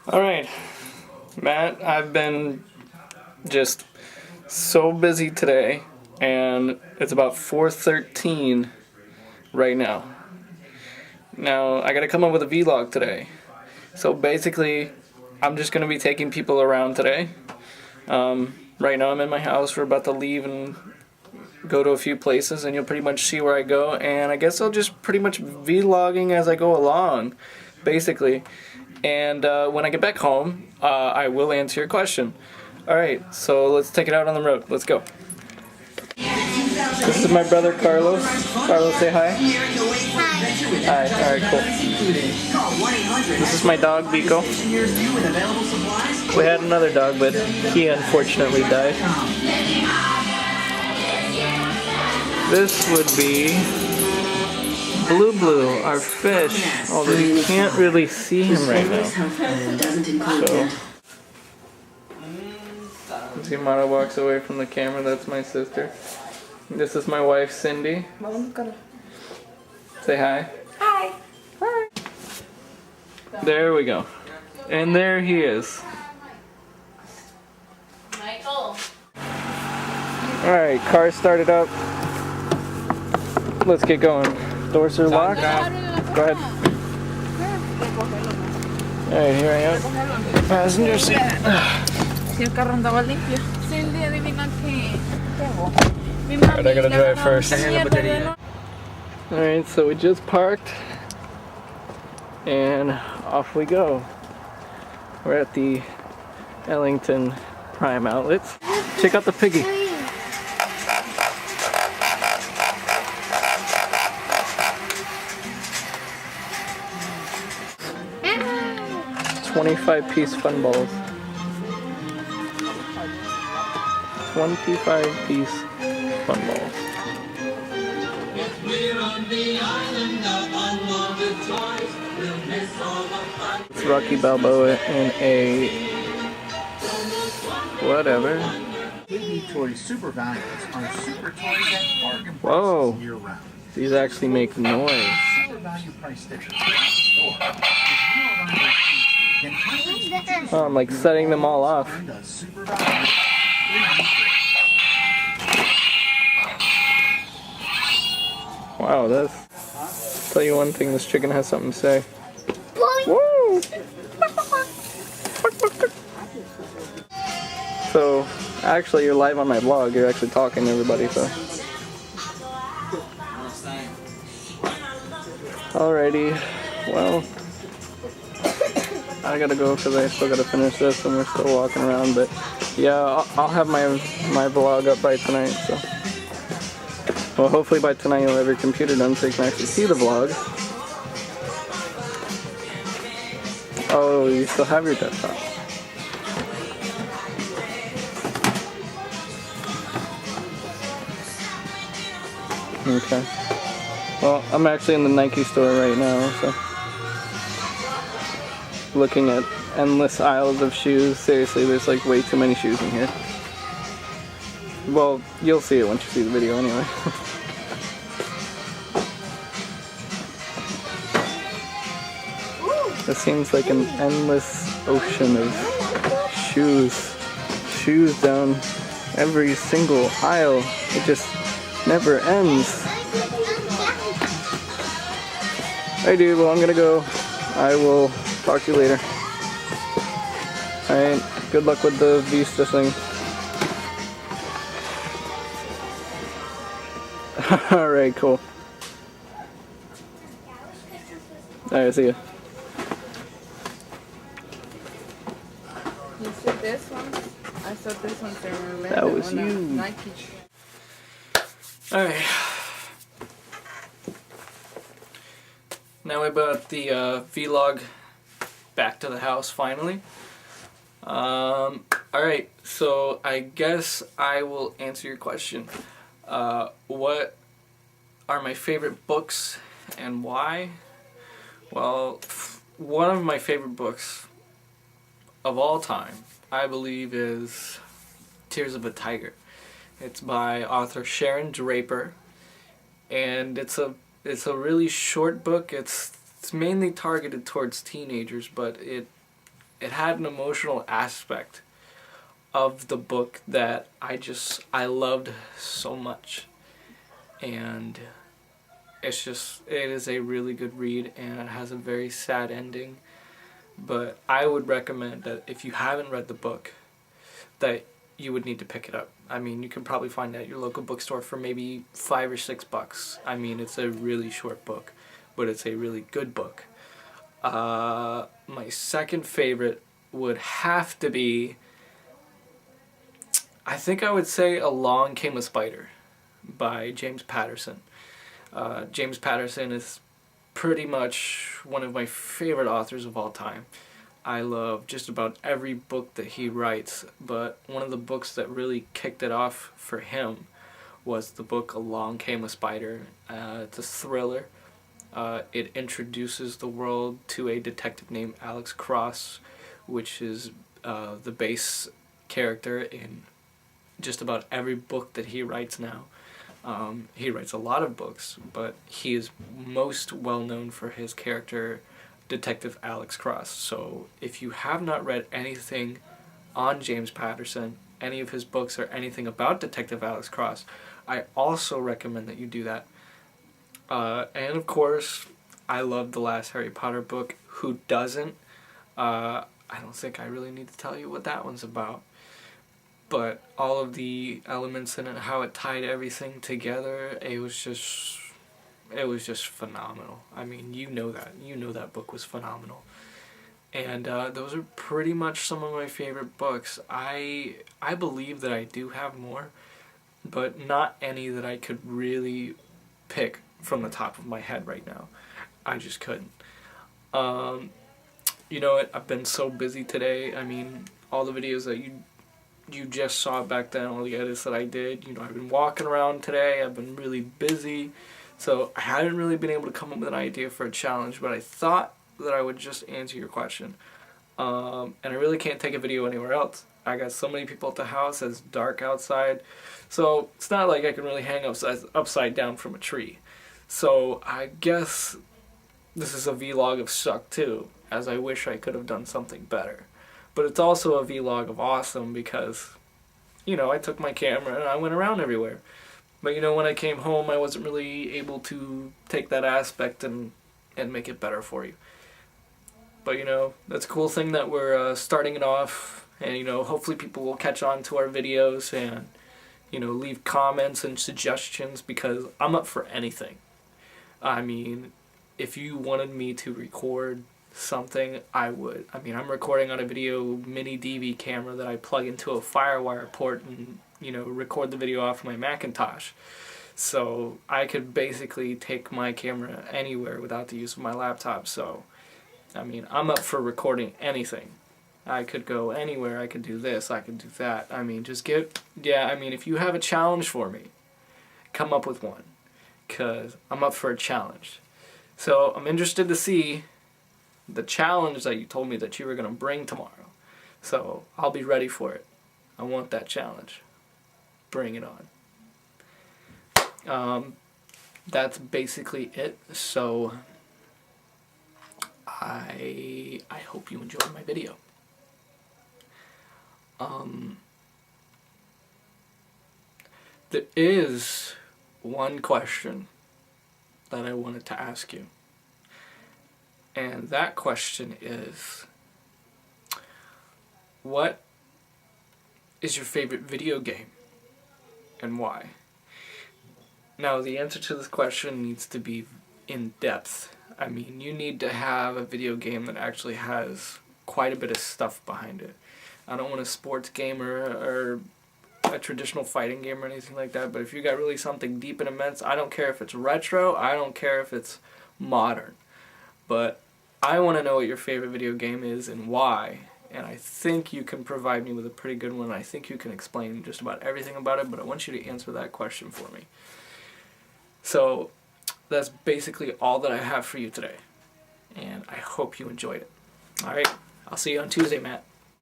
Alright, Matt, I've been just so busy today, and it's about 4:13 right now. Now, I gotta come up with a vlog today. So basically, I'm just gonna be taking people around today. Right now I'm in my house, we're about to leave and go to a few places, and you'll pretty much see where I go, and I guess I'll just pretty much vlogging as I go along, basically. And when I get back home, I will answer your question. Alright, so let's take it out on the road. Let's go. This is my brother Carlos. Carlos, say hi. Hi. Alright, cool. This is my dog, Vico. We had another dog, but he unfortunately died. This would be Blue, our fish, although you can't really see him right now. So, as Yamada walks away from the camera, that's my sister. This is my wife, Cindy. Say hi. Hi. Hi. There we go. And there he is. Michael. Alright, car started up. Let's get going. Doors are locked. Go ahead. Alright, here I am. Passenger seat. Si el carro andaba limpio. Cindy, adivina qué. Alright, I gotta drive first. Alright, so we just parked. And off we go. We're at the Ellington Prime Outlets. Check out the piggy. 25-piece fun balls. 25-piece fun balls. It's Rocky Balboa in a whatever. Toy Super Values are super toys at bargain Whoa! prices year round. These actually make noise. Super value price stickers at the store. Oh, I'm like setting them all off. Wow, that's... Tell you one thing, this chicken has something to say. Woo! So, actually you're live on my vlog, you're actually talking to everybody, so... Alrighty, well... I gotta go because I still gotta finish this and we're still walking around, but yeah, I'll have my vlog up by tonight, so. Well, hopefully by tonight you'll have your computer done so you can actually see the vlog. Oh, you still have your desktop. Okay. Well, I'm actually in the Nike store right now, so. Looking at endless aisles of shoes. Seriously, there's like way too many shoes in here. Well, you'll see it once you see the video anyway. It seems like an endless ocean of shoes. Shoes down every single aisle. It just never ends. Hey dude, well I'm gonna go. I will talk to you later. Alright, good luck with the Vista thing. Alright, cool. Alright, see ya. You said this one? I saw this one. That was you. Nike. Alright. Now we brought the vlog back to the house finally. Alright, so I guess I will answer your question. What are my favorite books and why? Well, one of my favorite books of all time, I believe, is Tears of a Tiger. It's by author Sharon Draper, and it's a really short book. It's mainly targeted towards teenagers, but it it had an emotional aspect of the book that I loved so much. And it is a really good read, and it has a very sad ending. But I would recommend that if you haven't read the book, that you would need to pick it up. I mean, you can probably find it at your local bookstore for maybe $5 or $6. I mean, it's a really short book, but it's a really good book. My second favorite would have to be, I think I would say Along Came a Spider by James Patterson. James Patterson is pretty much one of my favorite authors of all time. I love just about every book that he writes, but one of the books that really kicked it off for him was the book Along Came a Spider. It's a thriller. It introduces the world to a detective named Alex Cross, which is the base character in just about every book that he writes now. He writes a lot of books, but he is most well known for his character, Detective Alex Cross. So if you have not read anything on James Patterson, any of his books or anything about Detective Alex Cross, I also recommend that you do that. And of course, I love the last Harry Potter book. Who doesn't? I don't think I really need to tell you what that one's about. But all of the elements in it, how it tied everything together, it was just phenomenal. I mean, you know that book was phenomenal. And those are pretty much some of my favorite books. I believe that I do have more, but not any that I could really pick from the top of my head right now. I just couldn't. You know what? I've been so busy today. I mean, all the videos that you just saw back then, all the edits that I did, I've been walking around today, I've been really busy, so I hadn't really been able to come up with an idea for a challenge, but I thought that I would just answer your question. And I really can't take a video anywhere else. I got so many people at the house, it's dark outside, so it's not like I can really hang upside down from a tree. So I guess this is a vlog of suck too, as I wish I could have done something better. But it's also a vlog of awesome because, I took my camera and I went around everywhere. But when I came home, I wasn't really able to take that aspect and make it better for you. But, that's a cool thing that we're starting it off. And, hopefully people will catch on to our videos and, leave comments and suggestions because I'm up for anything. I mean, if you wanted me to record something, I would. I mean, I'm recording on a video mini DV camera that I plug into a FireWire port and, record the video off my Macintosh. So I could basically take my camera anywhere without the use of my laptop. So, I mean, I'm up for recording anything. I could go anywhere. I could do this. I could do that. I mean, if you have a challenge for me, come up with one. Because I'm up for a challenge. So I'm interested to see the challenge that you told me that you were going to bring tomorrow. So I'll be ready for it. I want that challenge. Bring it on. That's basically it. So I hope you enjoyed my video. There is one question that I wanted to ask you. And that question is, what is your favorite video game and why? Now, the answer to this question needs to be in depth. I mean, you need to have a video game that actually has quite a bit of stuff behind it. I don't want a sports game or a traditional fighting game or anything like that, but if you got really something deep and immense, I don't care if it's retro, I don't care if it's modern, but I want to know what your favorite video game is and why, and I think you can provide me with a pretty good one. I think you can explain just about everything about it, but I want you to answer that question for me. So that's basically all that I have for you today, and I hope you enjoyed it. Alright, I'll see you on Tuesday, Matt.